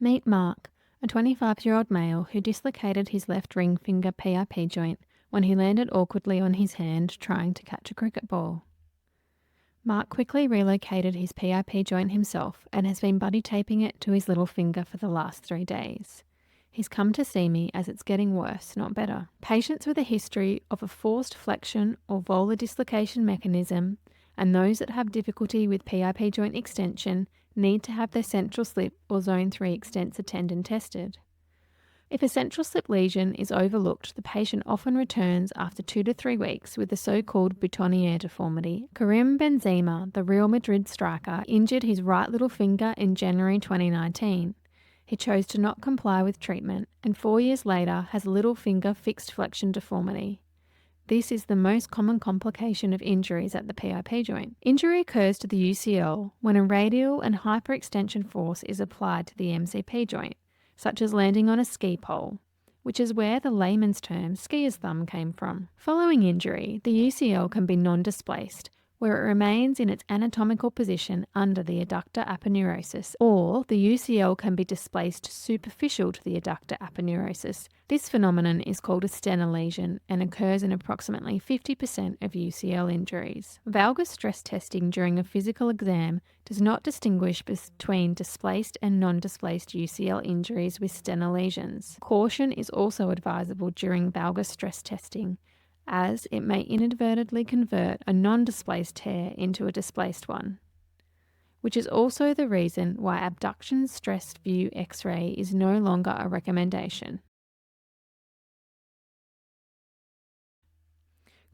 Meet Mark, a 25-year-old male who dislocated his left ring finger PIP joint when he landed awkwardly on his hand trying to catch a cricket ball. Mark quickly relocated his PIP joint himself and has been buddy taping it to his little finger for the last 3 days. He's come to see me as it's getting worse, not better. Patients with a history of a forced flexion or volar dislocation mechanism and those that have difficulty with PIP joint extension need to have their central slip or zone 3 extensor tendon tested. If a central slip lesion is overlooked, the patient often returns after 2 to 3 weeks with the so-called Boutonnière deformity. Karim Benzema, the Real Madrid striker, injured his right little finger in January 2019. He chose to not comply with treatment and 4 years later has a little finger fixed flexion deformity. This is the most common complication of injuries at the PIP joint. Injury occurs to the UCL when a radial and hyperextension force is applied to the MCP joint, such as landing on a ski pole, which is where the layman's term skier's thumb came from. Following injury, the UCL can be non-displaced, where it remains in its anatomical position under the adductor aponeurosis, or the UCL can be displaced superficial to the adductor aponeurosis. This phenomenon is called a Stener lesion and occurs in approximately 50% of UCL injuries. Valgus stress testing during a physical exam does not distinguish between displaced and non-displaced UCL injuries with Stener lesions. Caution is also advisable during valgus stress testing, as it may inadvertently convert a non-displaced tear into a displaced one, which is also the reason why abduction stress view X-ray is no longer a recommendation.